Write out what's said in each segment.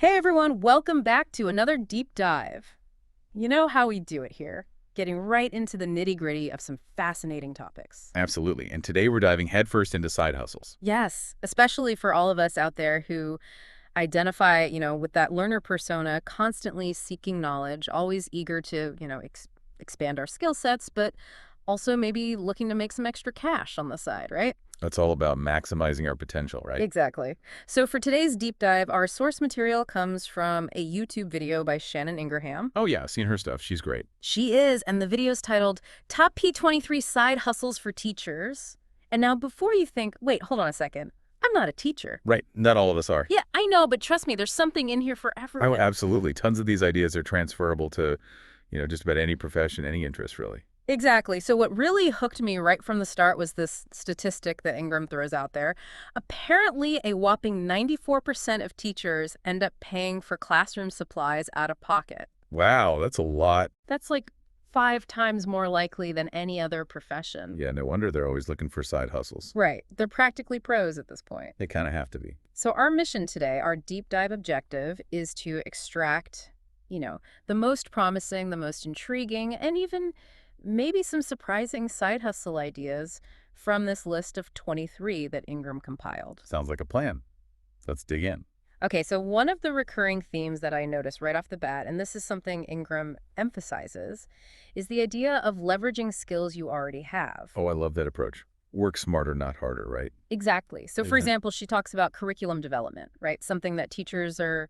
Hey everyone, welcome back to another deep dive. You know how we do it here, getting right into the nitty-gritty of some fascinating topics. Absolutely. And today we're diving headfirst into side hustles. Yes, especially for all of us out there who identify, with that learner persona, constantly seeking knowledge, always eager to, expand our skill sets, but also maybe looking to make some extra cash on the side, right? That's all about maximizing our potential, right? Exactly. So for today's deep dive, our source material comes from a YouTube video by Shannon Ingraham. Oh, yeah, I've seen her stuff. She's great. She is, and the video is titled Top P23 Side Hustles for Teachers. And now, before you think, wait, hold on a second, I'm not a teacher. Right. Not all of us are. Yeah, I know, but trust me, there's something in here for Oh, everyone. absolutely. Tons of these ideas are transferable to, just about any profession, any interest, really. Exactly. So, what really hooked me right from the start was this statistic that Ingram throws out there. Apparently, a whopping 94% of teachers end up paying for classroom supplies out of pocket. Wow, that's a lot. That's like 5 times more likely than any other profession. Yeah, no wonder they're always looking for side hustles. Right. They're practically pros at this point. They kind of have to be. So our mission today, our deep dive objective, is to extract, the most promising, the most intriguing, and even maybe some surprising side hustle ideas from this list of 23 that Ingram compiled. Sounds like a plan. Let's dig in. Okay, so one of the recurring themes that I noticed right off the bat, and this is something Ingram emphasizes, is the idea of leveraging skills you already have. Oh, I love that approach. Work smarter, not harder, right? Exactly. So, for Isn't it? example, she talks about curriculum development, right? Something that teachers are,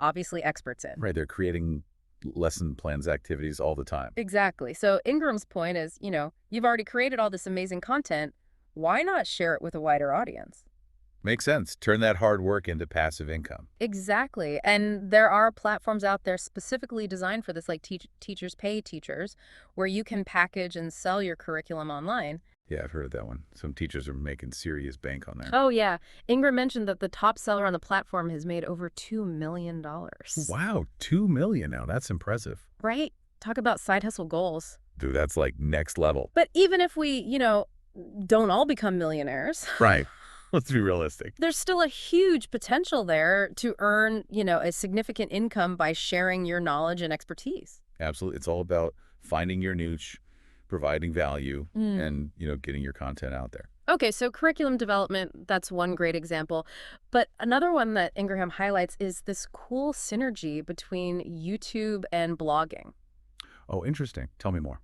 obviously experts in. Right, they're creating lesson plans, activities all the time. Exactly. So, Ingram's point is, you've already created all this amazing content. Why not share it with a wider audience? Makes sense. Turn that hard work into passive income. Exactly. And there are platforms out there specifically designed for this, like Teachers Pay Teachers, where you can package and sell your curriculum online. Yeah, I've heard of that one. Some teachers are making serious bank on there. Oh, yeah. Ingram mentioned that the top seller on the platform has made over $2 million. Wow, 2 million now. That's impressive. Right? Talk about side hustle goals. Dude, that's like next level. But even if we, don't all become millionaires, Right. Let's be realistic. there's still a huge potential there to earn, a significant income by sharing your knowledge and expertise. Absolutely. It's all about finding your niche, providing value, and, getting your content out there. Okay, so curriculum development, that's one great example. But another one that Ingraham highlights is this cool synergy between YouTube and blogging. Oh, interesting. Tell me more.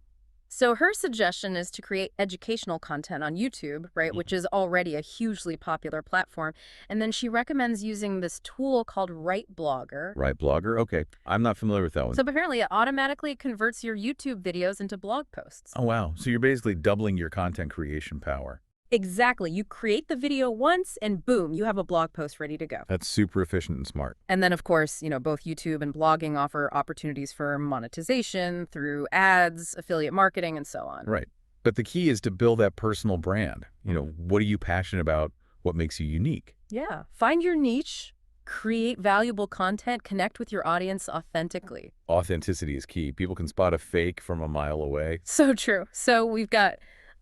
So her suggestion is to create educational content on YouTube, right, which is already a hugely popular platform. And then she recommends using this tool called Write Blogger. Right, blogger? Okay. I'm not familiar with that one. So apparently it automatically converts your YouTube videos into blog posts. Oh, wow. So you're basically doubling your content creation power. Exactly. You create the video once and boom, you have a blog post ready to go. That's super efficient and smart. And then, of course, both YouTube and blogging offer opportunities for monetization through ads, affiliate marketing, and so on. Right. But the key is to build that personal brand. What are you passionate about? What makes you unique? Yeah. Find your niche, create valuable content, connect with your audience authentically. Authenticity is key. People can spot a fake from a mile away. So true. So we've got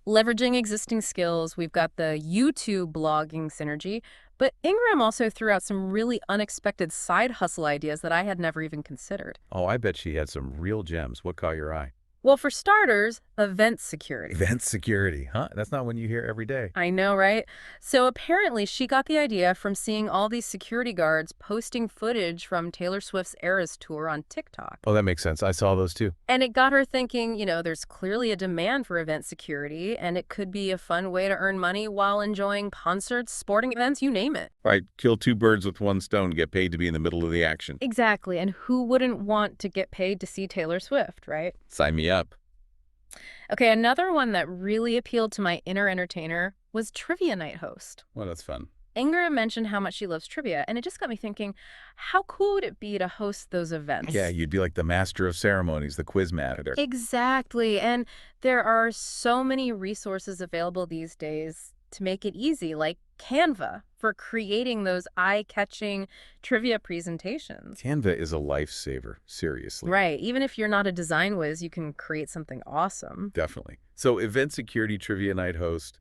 leveraging existing skills, we've got the YouTube blogging synergy, but Ingram also threw out some really unexpected side hustle ideas that I had never even considered. Oh, I bet she had some real gems. What caught your eye? Well, for starters, event security. Event security, huh? That's not one you hear every day. I know, right? So apparently she got the idea from seeing all these security guards posting footage from Taylor Swift's Eras tour on TikTok. Oh, that makes sense. I saw those too. And it got her thinking, there's clearly a demand for event security, and it could be a fun way to earn money while enjoying concerts, sporting events, you name it. Right, kill two birds with one stone, get paid to be in the middle of the action. Exactly. And who wouldn't want to get paid to see Taylor Swift, right? Sign me up. Okay, another one that really appealed to my inner entertainer was trivia night host. Well, that's fun. Ingram mentioned how much she loves trivia, and it just got me thinking, how cool would it be to host those events? Yeah, you'd be like the master of ceremonies, the quiz master. Exactly. And there are so many resources available these days to make it easy, like Canva for creating those eye-catching trivia presentations. Canva is a lifesaver, seriously. Right. Even if you're not a design whiz, you can create something awesome. Definitely. So event security trivia night host,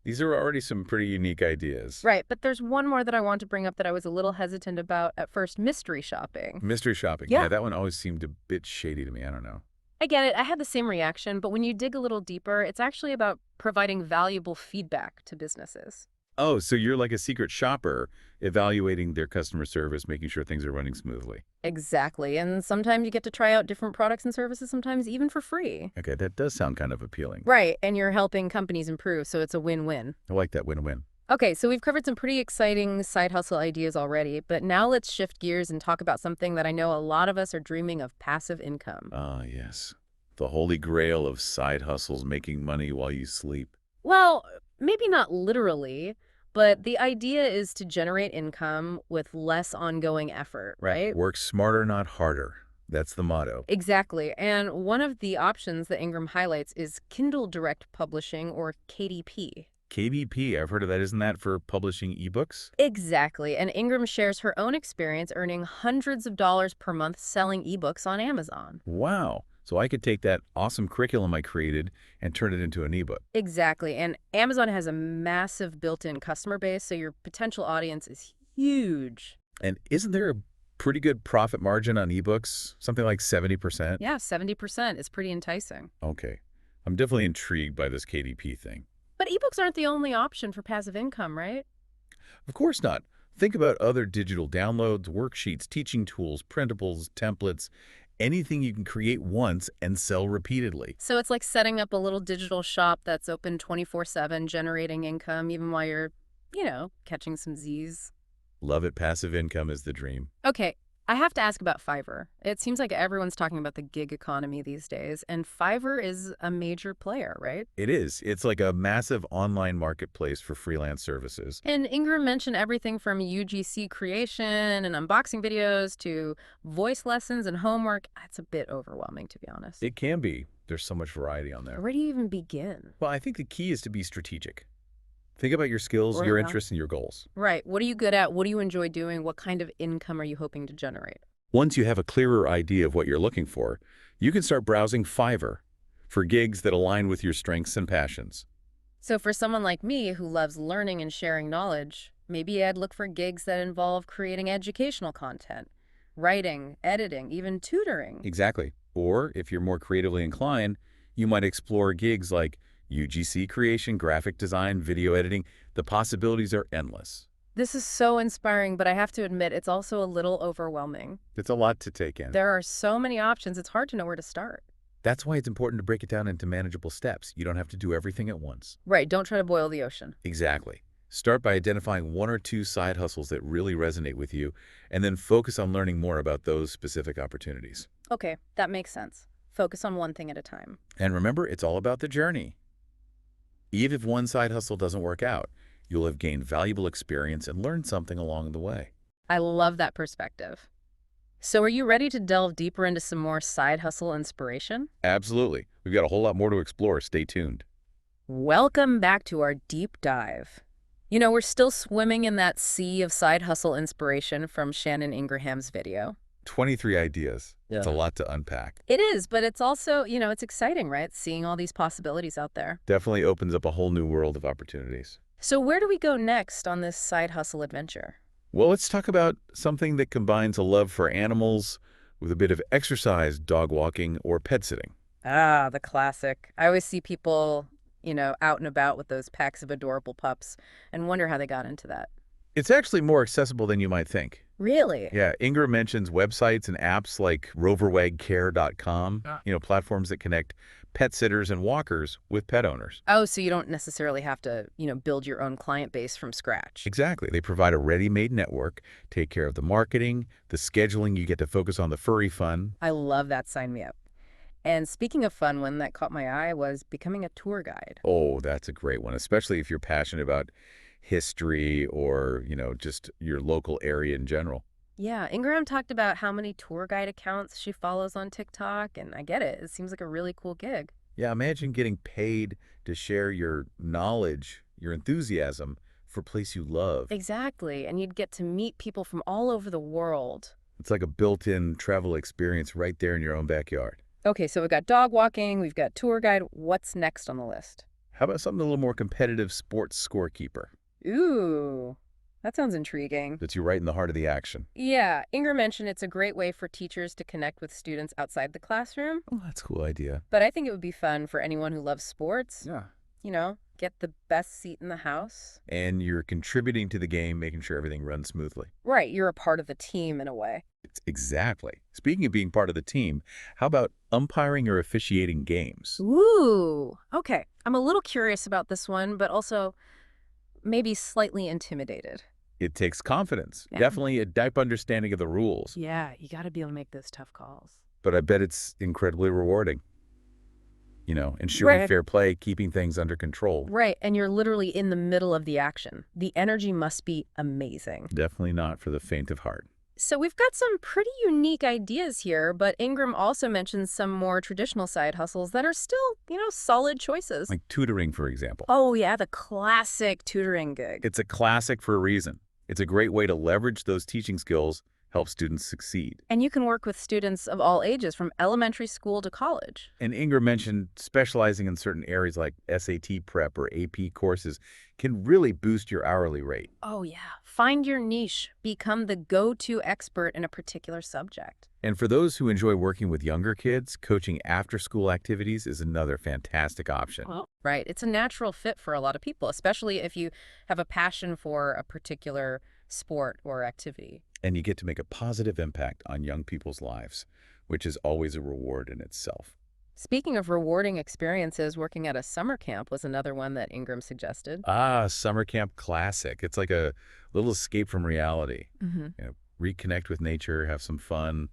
These are already some pretty unique ideas. Right, but there's one more that I want to bring up that I was a little hesitant about at first, mystery shopping. Mystery shopping. Yeah. Yeah, that one always seemed a bit shady to me. I don't know. I get it. I had the same reaction, but when you dig a little deeper, it's actually about providing valuable feedback to businesses. Oh, so you're like a secret shopper evaluating their customer service, making sure things are running smoothly. Exactly. And sometimes you get to try out different products and services, sometimes even for free. Okay, that does sound kind of appealing. Right. And you're helping companies improve, so it's a win-win. I like that win-win. Okay, so we've covered some pretty exciting side hustle ideas already, but now let's shift gears and talk about something that I know a lot of us are dreaming of: passive income. Ah, yes. The holy grail of side hustles, making money while you sleep. Well, maybe not literally, but the idea is to generate income with less ongoing effort, right? Work smarter, not harder. That's the motto. Exactly. And one of the options that Ingram highlights is Kindle Direct Publishing, or KDP. KDP, I've heard of that. Isn't that for publishing ebooks? Exactly. And Ingram shares her own experience earning hundreds of dollars per month selling ebooks on Amazon. Wow. So I could take that awesome curriculum I created and turn it into an ebook. Exactly. And Amazon has a massive built-in customer base, so your potential audience is huge. And isn't there a pretty good profit margin on ebooks? Something like 70%? Yeah, 70% is pretty enticing. Okay. I'm definitely intrigued by this KDP thing. But ebooks aren't the only option for passive income, right? Of course not. Think about other digital downloads, worksheets, teaching tools, printables, templates, anything you can create once and sell repeatedly. So it's like setting up a little digital shop that's open 24/7, generating income even while you're, catching some Z's. Love it. Passive income is the dream. Okay, I have to ask about Fiverr. It seems like everyone's talking about the gig economy these days, and Fiverr is a major player, right? It is. It's like a massive online marketplace for freelance services. And Ingram mentioned everything from UGC creation and unboxing videos to voice lessons and homework. It's a bit overwhelming, to be honest. It can be. There's so much variety on there. Where do you even begin? Well, I think the key is to be strategic. Think about your skills, your interests, and your goals. Right. What are you good at? What do you enjoy doing? What kind of income are you hoping to generate? Once you have a clearer idea of what you're looking for, you can start browsing Fiverr for gigs that align with your strengths and passions. So for someone like me who loves learning and sharing knowledge, maybe I'd look for gigs that involve creating educational content, writing, editing, even tutoring. Exactly. Or if you're more creatively inclined, you might explore gigs like UGC creation, graphic design, video editing. The possibilities are endless. This is so inspiring, but I have to admit it's also a little overwhelming. It's a lot to take in. There are so many options, it's hard to know where to start. That's why it's important to break it down into manageable steps. You don't have to do everything at once. Right, don't try to boil the ocean. Exactly. Start by identifying one or two side hustles that really resonate with you, and then focus on learning more about those specific opportunities. Okay, that makes sense. Focus on one thing at a time. And remember, it's all about the journey. Even if one side hustle doesn't work out, you'll have gained valuable experience and learned something along the way. I love that perspective. So are you ready to delve deeper into some more side hustle inspiration? Absolutely. We've got a whole lot more to explore. Stay tuned. Welcome back to our deep dive. We're still swimming in that sea of side hustle inspiration from Shannon Ingraham's video. 23 ideas. Yeah. It's a lot to unpack. It is, but it's also, it's exciting, right? Seeing all these possibilities out there. Definitely opens up a whole new world of opportunities. So where do we go next on this side hustle adventure? Well, let's talk about something that combines a love for animals with a bit of exercise, dog walking, or pet sitting. Ah, the classic. I always see people, out and about with those packs of adorable pups and wonder how they got into that. It's actually more accessible than you might think. Really? Yeah, Ingram mentions websites and apps like roverwagcare.com, platforms that connect pet sitters and walkers with pet owners. Oh, so you don't necessarily have to, build your own client base from scratch. Exactly. They provide a ready-made network, take care of the marketing, the scheduling, you get to focus on the furry fun. I love that. Sign me up. And speaking of fun, one that caught my eye was becoming a tour guide. Oh, that's a great one, especially if you're passionate about history or, just your local area in general. Yeah, Ingram talked about how many tour guide accounts she follows on TikTok, and I get it. It seems like a really cool gig. Yeah, imagine getting paid to share your knowledge, your enthusiasm for a place you love. Exactly, and you'd get to meet people from all over the world. It's like a built-in travel experience right there in your own backyard. Okay, so we've got dog walking, we've got tour guide. What's next on the list? How about something a little more competitive sports scorekeeper? Ooh, that sounds intriguing. That's you right in the heart of the action. Yeah, Inger mentioned it's a great way for teachers to connect with students outside the classroom, Oh, that's a cool idea. but I think it would be fun for anyone who loves sports. Yeah. Get the best seat in the house. And you're contributing to the game, making sure everything runs smoothly. Right, you're a part of the team in a way. Exactly. Speaking of being part of the team, how about umpiring or officiating games? Ooh, okay. I'm a little curious about this one, but also maybe slightly intimidated. It takes confidence, Yeah. definitely a deep understanding of the rules, Yeah, you got to be able to make those tough calls. but I bet it's incredibly rewarding. Ensuring Right. fair play, keeping things under control. Right, and you're literally in the middle of the action. The energy must be amazing. Definitely not for the faint of heart. So we've got some pretty unique ideas here, but Ingram also mentions some more traditional side hustles that are still, solid choices. Like tutoring, for example. Oh yeah, the classic tutoring gig. It's a classic for a reason. It's a great way to leverage those teaching skills, help students succeed. And you can work with students of all ages, from elementary school to college. And Inger mentioned specializing in certain areas like SAT prep or AP courses can really boost your hourly rate. Oh yeah, find your niche. Become the go-to expert in a particular subject. And for those who enjoy working with younger kids, coaching after-school activities is another fantastic option. Well, right, it's a natural fit for a lot of people, especially if you have a passion for a particular sport or activity. And you get to make a positive impact on young people's lives, which is always a reward in itself. Speaking of rewarding experiences, working at a summer camp was another one that Ingram suggested. Ah, summer camp classic. It's like a little escape from reality. Mm-hmm. Reconnect with nature, have some fun,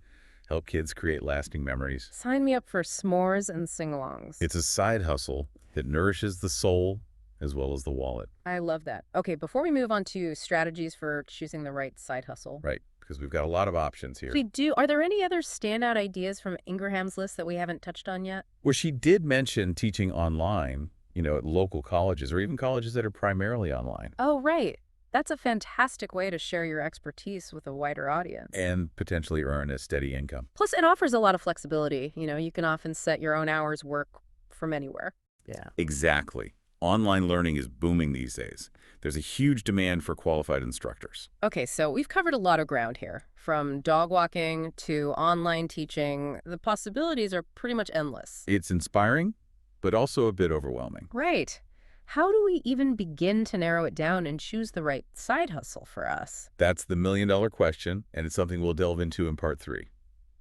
help kids create lasting memories. Sign me up for s'mores and sing-alongs. It's a side hustle that nourishes the soul as well as the wallet. I love that. Okay, before we move on to strategies for choosing the right side hustle, Right, because we've got a lot of options here. are there any other standout ideas from Ingram's list that we haven't touched on yet? Well, she did mention teaching online, at local colleges or even colleges that are primarily online Oh, right. That's a fantastic way to share your expertise with a wider audience. and potentially earn a steady income. Plus, it offers a lot of flexibility. You can often set your own hours work from anywhere. Yeah. Exactly. Online learning is booming these days. There's a huge demand for qualified instructors. Okay, so we've covered a lot of ground here. From dog walking to online teaching, the possibilities are pretty much endless. It's inspiring, but also a bit overwhelming. Right. How do we even begin to narrow it down and choose the right side hustle for us? That's the million-dollar question, and it's something we'll delve into in part 3.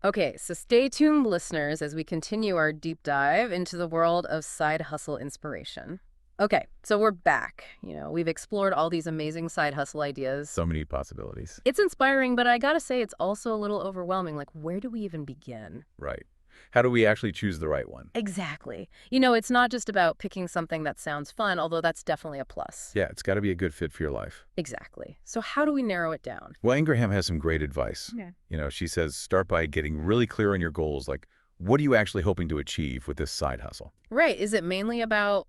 Okay, so stay tuned, listeners, as we continue our deep dive into the world of side hustle inspiration. Okay, so we're back. We've explored all these amazing side hustle ideas. So many possibilities. It's inspiring, but I gotta say it's also a little overwhelming. Like, where do we even begin? Right. How do we actually choose the right one? Exactly. It's not just about picking something that sounds fun, although that's definitely a plus. Yeah, it's got to be a good fit for your life. Exactly. So how do we narrow it down? Well, Ingraham has some great advice. Yeah. She says start by getting really clear on your goals, like what are you actually hoping to achieve with this side hustle? Right. Is it mainly about,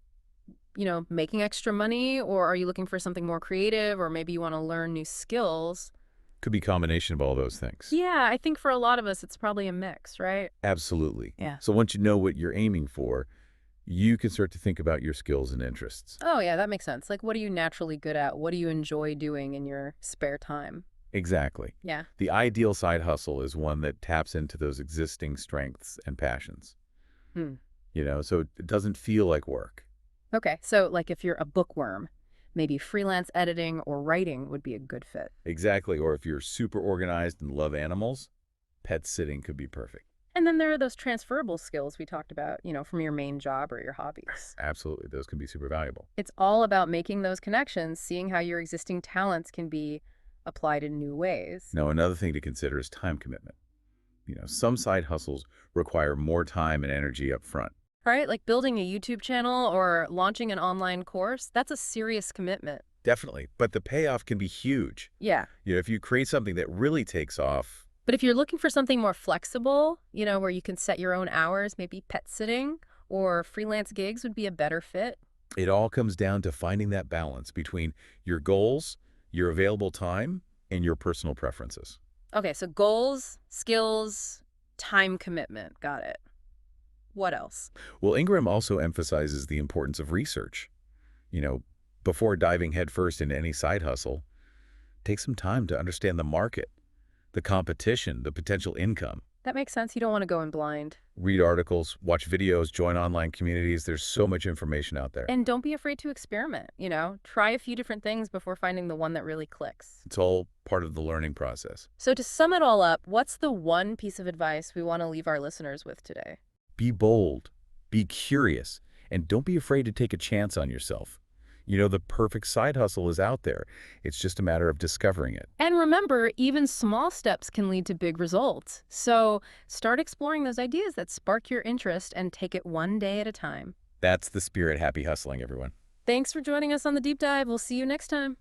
making extra money, or are you looking for something more creative, or maybe you want to learn new skills? Could be a combination of all those things. Yeah, I think for a lot of us, it's probably a mix, right? Absolutely. Yeah. So once you know what you're aiming for, you can start to think about your skills and interests. Oh, yeah, that makes sense. Like, what are you naturally good at? What do you enjoy doing in your spare time? Exactly. Yeah. The ideal side hustle is one that taps into those existing strengths and passions. Hmm. So it doesn't feel like work. Okay, so like if you're a bookworm, maybe freelance editing or writing would be a good fit. Exactly. Or if you're super organized and love animals, pet sitting could be perfect. And then there are those transferable skills we talked about, from your main job or your hobbies. Absolutely. Those can be super valuable. It's all about making those connections, seeing how your existing talents can be applied in new ways. Now, another thing to consider is time commitment. Some side hustles require more time and energy up front. Right? Like building a YouTube channel or launching an online course, that's a serious commitment. Definitely. But the payoff can be huge. Yeah. If you create something that really takes off. But if you're looking for something more flexible, where you can set your own hours, maybe pet sitting or freelance gigs would be a better fit. It all comes down to finding that balance between your goals, your available time, and your personal preferences. Okay, so goals, skills, time commitment. Got it. What else? Well, Ingram also emphasizes the importance of research. You know, before diving headfirst into any side hustle, take some time to understand the market, the competition, the potential income. That makes sense. You don't want to go in blind. Read articles, watch videos, join online communities. There's so much information out there. And don't be afraid to experiment, Try a few different things before finding the one that really clicks. It's all part of the learning process. So to sum it all up, what's the one piece of advice we want to leave our listeners with today? Be bold, be curious, and don't be afraid to take a chance on yourself. The perfect side hustle is out there. It's just a matter of discovering it. And remember, even small steps can lead to big results. So start exploring those ideas that spark your interest and take it one day at a time. That's the spirit. Happy hustling, everyone. Thanks for joining us on the Deep Dive. We'll see you next time.